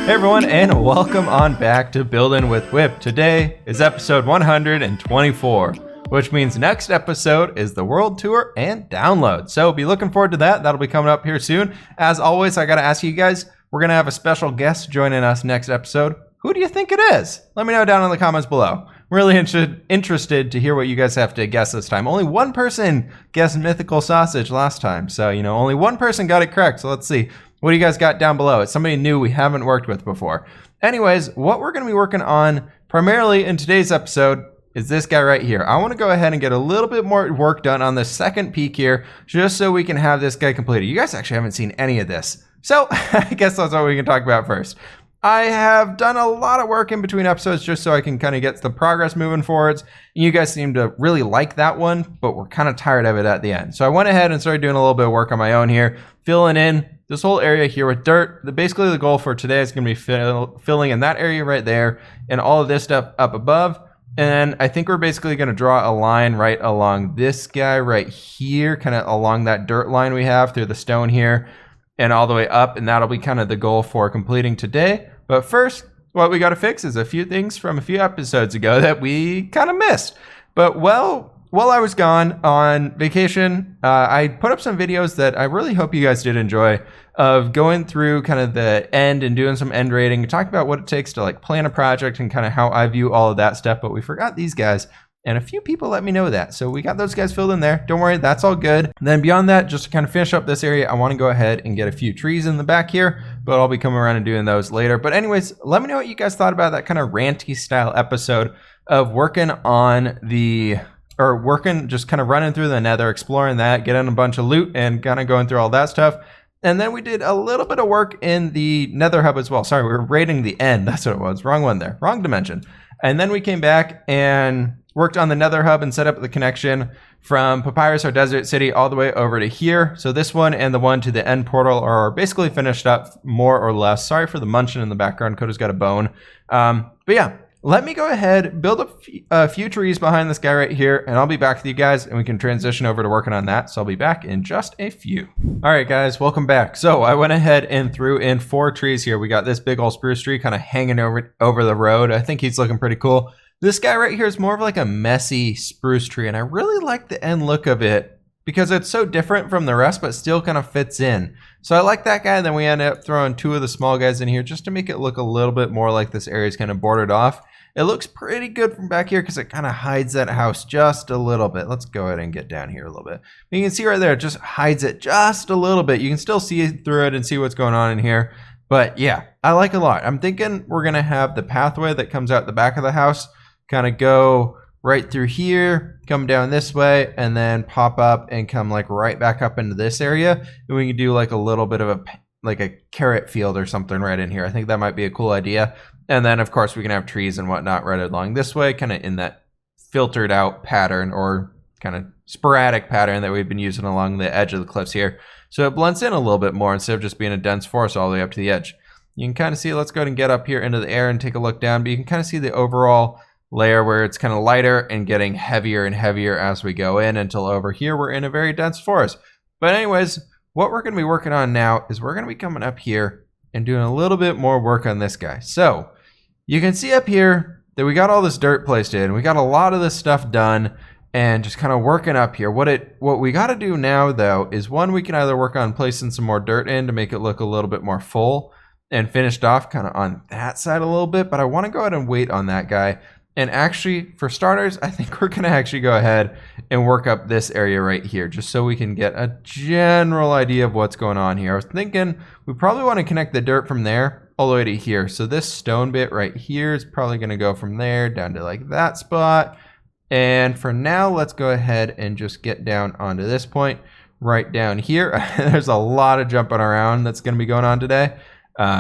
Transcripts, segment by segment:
Hey everyone, and welcome on back to Building with Whip. Today is episode 124, which means next episode is the world tour and download. So be looking forward to that. That'll be coming up here soon. As always, I gotta ask you guys, we're gonna have a special guest joining us next episode. Who do you think it is? Let me know down in the comments below. I'm really interested to hear what you guys have to guess this time. Only one person guessed mythical sausage last time, so only one person got it correct. So let's see. What do you guys got down below? It's somebody new we haven't worked with before. Anyways, what we're going to be working on primarily in today's episode is this guy right here. I want to go ahead and get a little bit more work done on the second peak here, just so we can have this guy completed. You guys actually haven't seen any of this, so I guess that's what we can talk about first. I have done a lot of work in between episodes just so I can kind of get the progress moving forwards. You guys seem to really like that one, but we're kind of tired of it at the end. So I went ahead and started doing a little bit of work on my own here, filling in this whole area here with dirt. Basically the goal for today is going to be filling in that area right there and all of this stuff up above. And I think we're basically going to draw a line right along this guy right here, kind of along that dirt line we have through the stone here and all the way up. And that'll be kind of the goal for completing today. But first, what we got to fix is a few things from a few episodes ago that we kind of missed. But while I was gone on vacation, I put up some videos that I really hope you guys did enjoy, of going through kind of the end and doing some end rating and talking about what it takes to like plan a project and kind of how I view all of that stuff. But we forgot these guys, and a few people let me know that. So we got those guys filled in there. Don't worry, that's all good. And then beyond that, just to kind of finish up this area, I want to go ahead and get a few trees in the back here, but I'll be coming around and doing those later. But anyways, let me know what you guys thought about that kind of ranty style episode of working on just kind of running through the nether, exploring that, getting a bunch of loot and kind of going through all that stuff. And then we did a little bit of work in the nether hub as well. Sorry, we were raiding the end. That's what it was. Wrong one there. Wrong dimension. And then we came back and worked on the nether hub and set up the connection from Papyrus or Desert City all the way over to here. So this one and the one to the end portal are basically finished up more or less. Sorry for the munching in the background. Coda's got a bone. But yeah. Let me go ahead, build a few trees behind this guy right here, and I'll be back with you guys, and we can transition over to working on that. So I'll be back in just a few. All right, guys, welcome back. So I went ahead and threw in 4 trees here. We got this big old spruce tree kind of hanging over the road. I think he's looking pretty cool. This guy right here is more of like a messy spruce tree, and I really like the end look of it because it's so different from the rest, but still kind of fits in. So I like that guy. Then we ended up throwing 2 of the small guys in here just to make it look a little bit more like this area is kind of bordered off. It looks pretty good from back here because it kind of hides that house just a little bit. Let's go ahead and get down here a little bit. You can see right there, it just hides it just a little bit. You can still see through it and see what's going on in here. But yeah, I like it a lot. I'm thinking we're going to have the pathway that comes out the back of the house kind of go right through here, come down this way, and then pop up and come like right back up into this area. And we can do like a little bit of a carrot field or something right in here. I think that might be a cool idea. And then, of course, we can have trees and whatnot right along this way, kind of in that filtered out pattern or kind of sporadic pattern that we've been using along the edge of the cliffs here. So it blends in a little bit more instead of just being a dense forest all the way up to the edge. You can kind of see, let's go ahead and get up here into the air and take a look down. But you can kind of see the overall layer where it's kind of lighter and getting heavier and heavier as we go in until over here we're in a very dense forest. But anyways, what we're going to be working on now is we're going to be coming up here and doing a little bit more work on this guy. So you can see up here that we got all this dirt placed in. We got a lot of this stuff done and just kind of working up here. What we got to do now, though, is one, we can either work on placing some more dirt in to make it look a little bit more full and finished off kind of on that side a little bit. But I want to go ahead and wait on that guy. And actually, for starters, I think we're going to actually go ahead and work up this area right here just so we can get a general idea of what's going on here. I was thinking we probably want to connect the dirt from there all the way to here. So this stone bit right here is probably going to go from there down to like that spot. And for now, let's go ahead and just get down onto this point right down here. There's a lot of jumping around that's going to be going on today.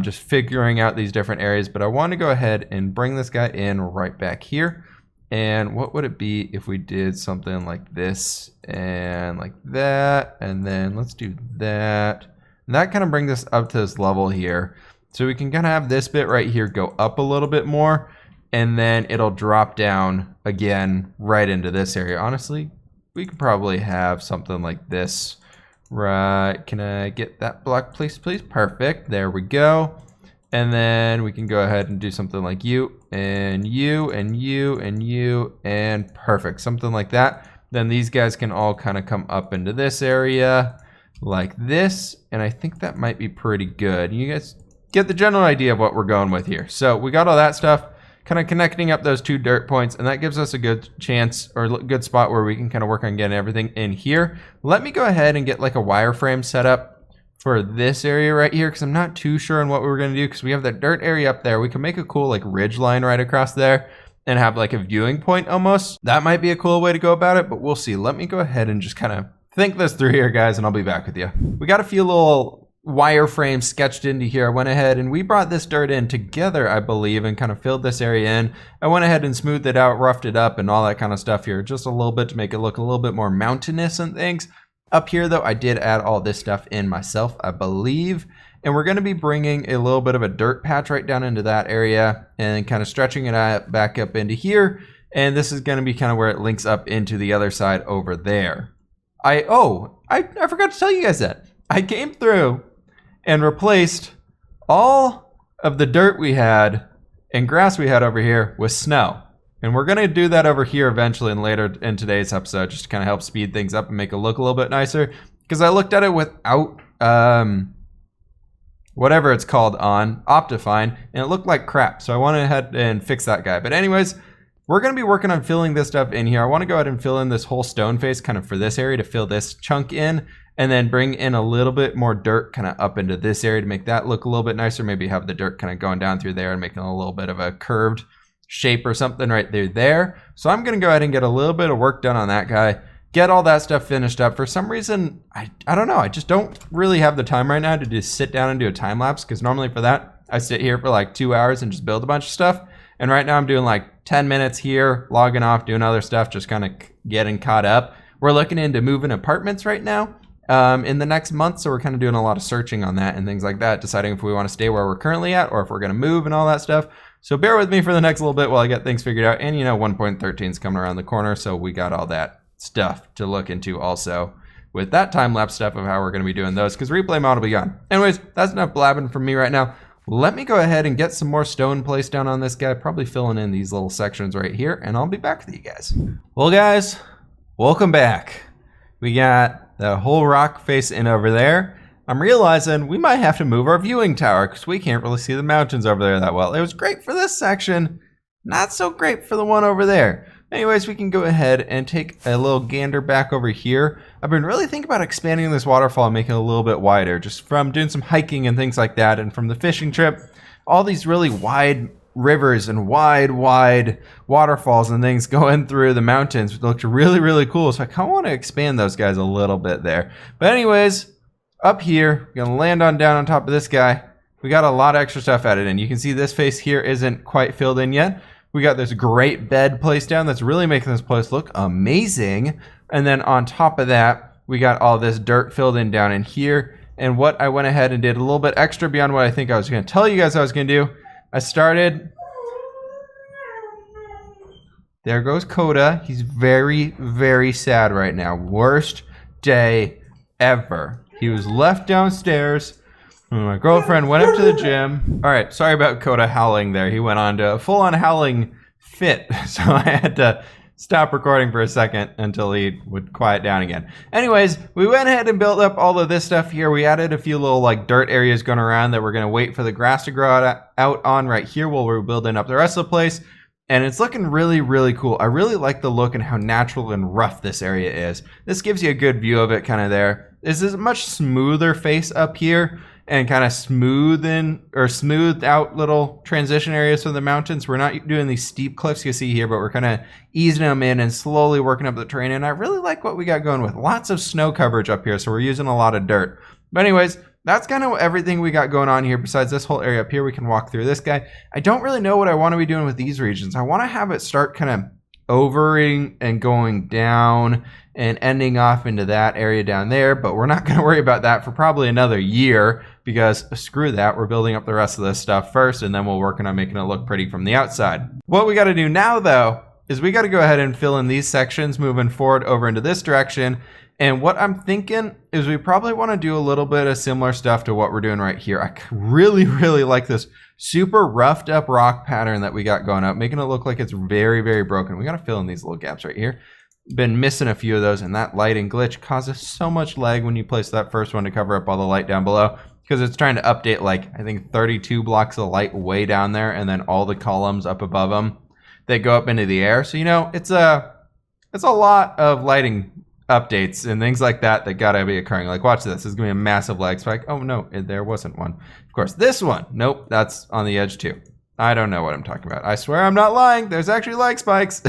Just figuring out these different areas, but I want to go ahead and bring this guy in right back here. And what would it be if we did something like this and like that, and then let's do that. And that kind of brings us up to this level here. So we can kind of have this bit right here go up a little bit more, and then it'll drop down again right into this area. Honestly, we could probably have something like this Right, can I get that block placed, please? Perfect, there we go. And then we can go ahead and do something like you and you and you and you and perfect. Something like that. Then these guys can all kind of come up into this area like this. And I think that might be pretty good. You guys get the general idea of what we're going with here. So we got all that stuff kind of connecting up those 2 dirt points, and that gives us a good chance or good spot where we can kind of work on getting everything in here. Let me go ahead and get like a wireframe set up for this area right here, because I'm not too sure on what we're going to do, because we have that dirt area up there. We can make a cool like ridge line right across there and have like a viewing point almost. That might be a cool way to go about it, but we'll see. Let me go ahead and just kind of think this through here, guys, and I'll be back with you. We got a few little wireframe sketched into here. I went ahead and we brought this dirt in together, I believe, and kind of filled this area in. I went ahead and smoothed it out, roughed it up, and all that kind of stuff here, just a little bit to make it look a little bit more mountainous and things. Up here, though, I did add all this stuff in myself, I believe, and we're going to be bringing a little bit of a dirt patch right down into that area and kind of stretching it out back up into here, and this is going to be kind of where it links up into the other side over there. I forgot to tell you guys that. I came through and replaced all of the dirt we had and grass we had over here with snow. And we're going to do that over here eventually and later in today's episode, just to kind of help speed things up and make it look a little bit nicer. Because I looked at it without whatever it's called on Optifine, and it looked like crap. So I went ahead and fixed that guy. But anyways, we're going to be working on filling this stuff in here. I want to go ahead and fill in this whole stone face kind of for this area to fill this chunk in. And then bring in a little bit more dirt kind of up into this area to make that look a little bit nicer. Maybe have the dirt kind of going down through there and making a little bit of a curved shape or something right there. So I'm going to go ahead and get a little bit of work done on that guy. Get all that stuff finished up. For some reason, I don't know. I just don't really have the time right now to just sit down and do a time lapse. Because normally for that, I sit here for like 2 hours and just build a bunch of stuff. And right now I'm doing like 10 minutes here, logging off, doing other stuff, just kind of getting caught up. We're looking into moving apartments right now. In the next month, so we're kind of doing a lot of searching on that and things like that, deciding if we want to stay where we're currently at or if we're going to move and all that stuff. So bear with me for the next little bit while I get things figured out. And you know, 1.13 is coming around the corner, so we got all that stuff to look into also with that time-lapse stuff of how we're going to be doing those, because replay mode will be gone. Anyways, that's enough blabbing from me right now. Let me go ahead and get some more stone placed down on this guy, probably filling in these little sections right here, and I'll be back with you guys. Well, guys, welcome back. We got the whole rock face in over there. I'm realizing we might have to move our viewing tower because we can't really see the mountains over there that well. It was great for this section, not so great for the one over there. Anyways, we can go ahead and take a little gander back over here. I've been really thinking about expanding this waterfall and making it a little bit wider, just from doing some hiking and things like that, and from the fishing trip. All these really wide rivers and wide waterfalls and things going through the mountains. It looked really cool, so I kind of want to expand those guys a little bit there. But anyways, up here, we're gonna land on down on top of this guy. We got a lot of extra stuff added in. You can see this face here isn't quite filled in yet. We got this great bed placed down that's really making this place look amazing. And then on top of that, we got all this dirt filled in down in here. And what I went ahead and did a little bit extra beyond what I think I was going to tell you guys I was going to do. I started. There goes Coda. He's very sad right now. Worst day ever. He was left downstairs. My girlfriend went up to the gym. All right, sorry about Coda howling there. He went on to a full-on howling fit, so I had to stop recording for a second until he would quiet down again. Anyways, we went ahead and built up all of this stuff here. We added a few little like dirt areas going around that we're going to wait for the grass to grow out on right here while we're building up the rest of the place. And it's looking really cool. I really like the look and how natural and rough this area is. This gives you a good view of it kind of there. This is a much smoother face up here and kind of smoothed out little transition areas from the mountains. We're not doing these steep cliffs you see here, but we're kind of easing them in and slowly working up the terrain. And I really like what we got going with lots of snow coverage up here. So we're using a lot of dirt. But anyways, that's kind of everything we got going on here. Besides this whole area up here, we can walk through this guy. I don't really know what I want to be doing with these regions. I want to have it start kind of overing and going down and ending off into that area down there, but we're not going to worry about that for probably another year because screw that. We're building up the rest of this stuff first, and then we're working on making it look pretty from the outside. What we got to do now, though, is we got to go ahead and fill in these sections moving forward over into this direction. And what I'm thinking is we probably want to do a little bit of similar stuff to what we're doing right here. I really, really like this super roughed up rock pattern that we got going up, making it look like it's very, very broken. We got to fill in these little gaps right here. Been missing a few of those, and that lighting glitch causes so much lag when you place that first one to cover up all the light down below, because it's trying to update like I think 32 blocks of light way down there, and then all the columns up above them that go up into the air. So you know it's a lot of lighting updates and things like that gotta be occurring. Like watch this is gonna be a massive lag spike. Oh no, there wasn't one. Of course this one, nope, that's on the edge too. I don't know what I'm talking about. I swear I'm not lying. There's actually lag spikes.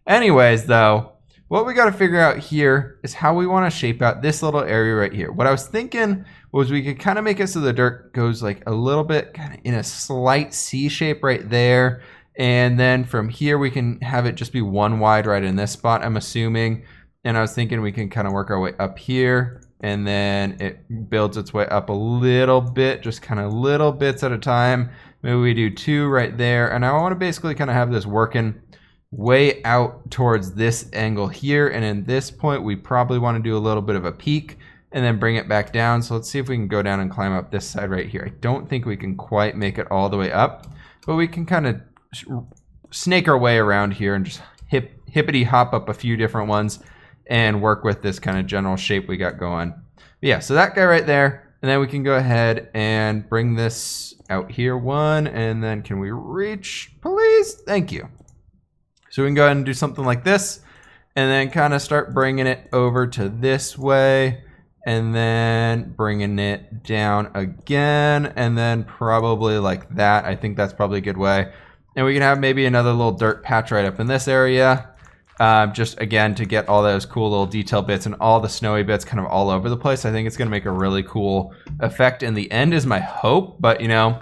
Anyways though, what we got to figure out here is how we want to shape out this little area right here. What I was thinking was we could kind of make it so the dirt goes like a little bit kind of in a slight C shape right there. And then from here, we can have it just be one wide right in this spot, I'm assuming. And I was thinking we can kind of work our way up here, and then it builds its way up a little bit, just kind of little bits at a time. Maybe we do 2 right there. And I want to basically kind of have this working way out towards this angle here. And in this point, we probably want to do a little bit of a peak and then bring it back down. So let's see if we can go down and climb up this side right here. I don't think we can quite make it all the way up, but we can kind of snake our way around here and just hippity hop up a few different ones and work with this kind of general shape we got going. But yeah, so that guy right there, and then we can go ahead and bring this out here 1, and then can we reach, please? Thank you. So we can go ahead and do something like this, and then kind of start bringing it over to this way, and then bringing it down again, and then probably like that. I think that's probably a good way. And we can have maybe another little dirt patch right up in this area. Just again, to get all those cool little detail bits and all the snowy bits kind of all over the place. I think it's going to make a really cool effect in the end is my hope. But, you know,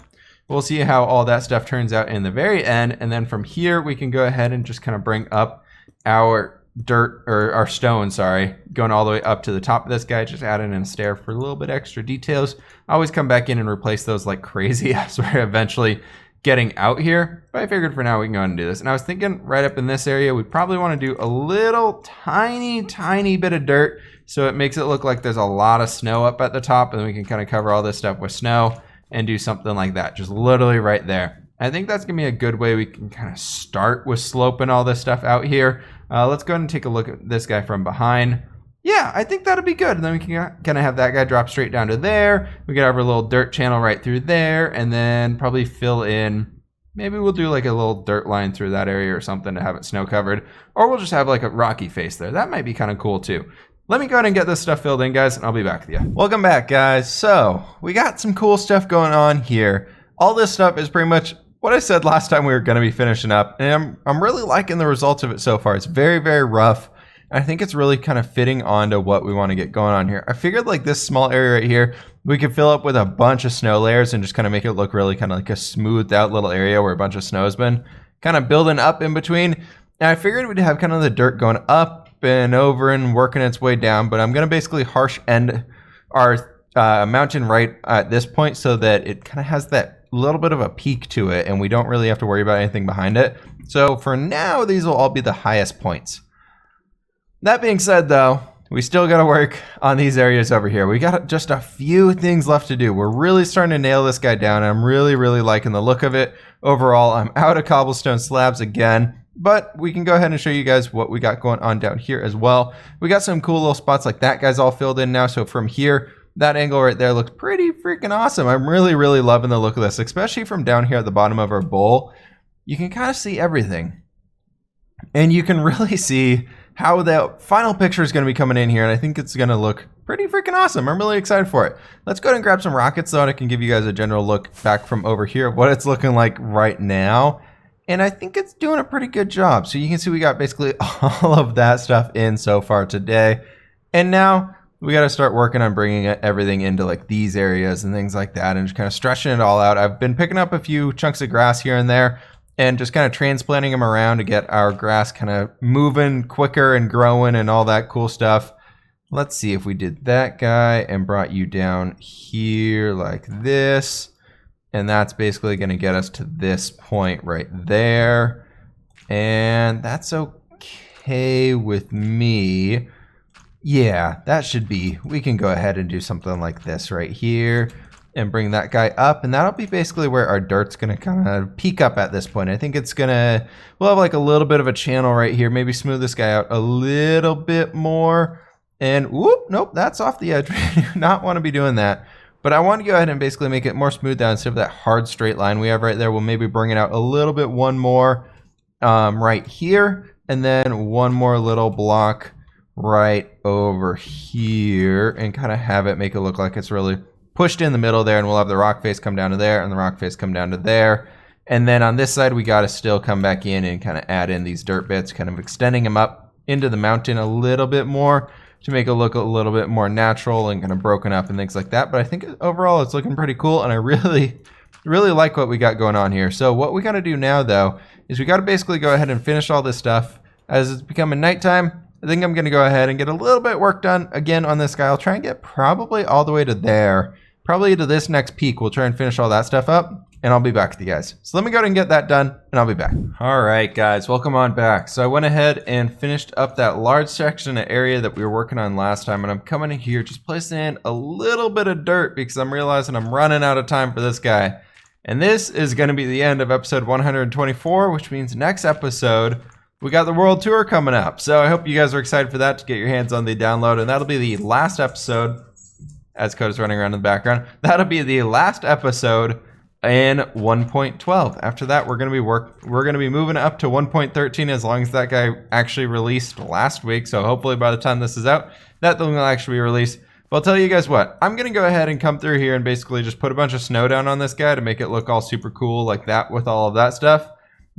we'll see how all that stuff turns out in the very end. And then from here, we can go ahead and just kind of bring up our dirt, or our stone, sorry, going all the way up to the top of this guy, just adding in a stair for a little bit extra details. I always come back in and replace those like crazy as we're eventually getting out here, but I figured for now we can go ahead and do this. And I was thinking right up in this area, we probably want to do a little tiny bit of dirt so it makes it look like there's a lot of snow up at the top, and then we can kind of cover all this stuff with snow and do something like that, just literally right there. I think that's gonna be a good way we can kind of start with sloping all this stuff out here. Let's go ahead and take a look at this guy from behind. Yeah, I think that'll be good. And then we can kind of have that guy drop straight down to there. We can have our little dirt channel right through there, and then probably fill in. Maybe we'll do like a little dirt line through that area or something to have it snow covered. Or we'll just have like a rocky face there. That might be kind of cool too. Let me go ahead and get this stuff filled in, guys, and I'll be back with you. Welcome back, guys. So we got some cool stuff going on here. All this stuff is pretty much what I said last time we were going to be finishing up. And I'm really liking the results of it so far. It's very, very rough. I think it's really kind of fitting onto what we want to get going on here. I figured like this small area right here, we could fill up with a bunch of snow layers and just kind of make it look really kind of like a smoothed out little area where a bunch of snow has been kind of building up in between. And I figured we'd have kind of the dirt going up and over and working its way down, but I'm going to basically harsh end our mountain right at this point so that it kind of has that little bit of a peak to it and we don't really have to worry about anything behind it. So for now, these will all be the highest points. That being said, though, we still got to work on these areas over here. We got just a few things left to do. We're really starting to nail this guy down. I'm really, really liking the look of it. Overall, I'm out of cobblestone slabs again, but we can go ahead and show you guys what we got going on down here as well. We got some cool little spots like that guy's all filled in now. So from here, that angle right there looks pretty freaking awesome. I'm really, really loving the look of this, especially from down here at the bottom of our bowl. You can kind of see everything. And you can really see how the final picture is going to be coming in here, and I think it's going to look pretty freaking awesome. I'm really excited for it. Let's go ahead and grab some rockets, though, and I can give you guys a general look back from over here of what it's looking like right now. And I think it's doing a pretty good job. So you can see we got basically all of that stuff in so far today. And now we got to start working on bringing everything into like these areas and things like that and just kind of stretching it all out. I've been picking up a few chunks of grass here and there and just kind of transplanting them around to get our grass kind of moving quicker and growing and all that cool stuff. Let's see if we did that guy and brought you down here like this. And that's basically going to get us to this point right there. And that's okay with me. Yeah, that should be. We can go ahead and do something like this right here and bring that guy up. And that'll be basically where our dirt's going to kind of peak up at this point. I think it's going to, we'll have like a little bit of a channel right here. Maybe smooth this guy out a little bit more. And whoop, nope, that's off the edge. We do not want to be doing that. But I want to go ahead and basically make it more smooth down instead of that hard straight line we have right there. We'll maybe bring it out a little bit, one more right here. And then one more little block right over here and kind of have it make it look like it's really pushed in the middle there, and we'll have the rock face come down to there and the rock face come down to there. And then on this side we got to still come back in and kind of add in these dirt bits, kind of extending them up into the mountain a little bit more to make it look a little bit more natural and kind of broken up and things like that. But I think overall it's looking pretty cool, and I really like what we got going on here. So what we got to do now though is we got to basically go ahead and finish all this stuff. As it's becoming nighttime, I think I'm going to go ahead and get a little bit of work done again on this guy. I'll try and get probably all the way to there, probably to this next peak. We'll try and finish all that stuff up, and I'll be back with you guys. So let me go ahead and get that done, and I'll be back. All right, guys, welcome on back. So I went ahead and finished up that large section of area that we were working on last time, and I'm coming in here just placing in a little bit of dirt because I'm realizing I'm running out of time for this guy. And this is going to be the end of episode 124, which means next episode we got the world tour coming up. So I hope you guys are excited for that, to get your hands on the download. And that'll be the last episode, as code is running around in the background. That'll be the last episode in 1.12. After that, we're gonna be moving up to 1.13 as long as that guy actually released last week. So hopefully by the time this is out, that thing will actually be released. But I'll tell you guys what, I'm gonna go ahead and come through here and basically just put a bunch of snow down on this guy to make it look all super cool like that with all of that stuff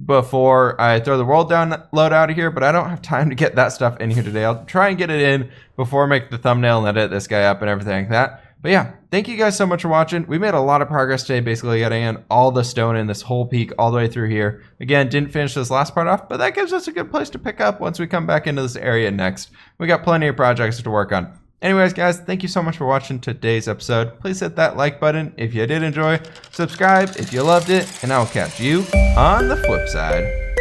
before I throw the world download out of here. But I don't have time to get that stuff in here today. I'll try and get it in before I make the thumbnail and edit this guy up and everything like that. But yeah, thank you guys so much for watching. We made a lot of progress today, basically getting in all the stone in this whole peak all the way through here. Again, didn't finish this last part off, but that gives us a good place to pick up once we come back into this area next. We got plenty of projects to work on. Anyways, guys, thank you so much for watching today's episode. Please hit that like button if you did enjoy. Subscribe if you loved it, and I will catch you on the flip side.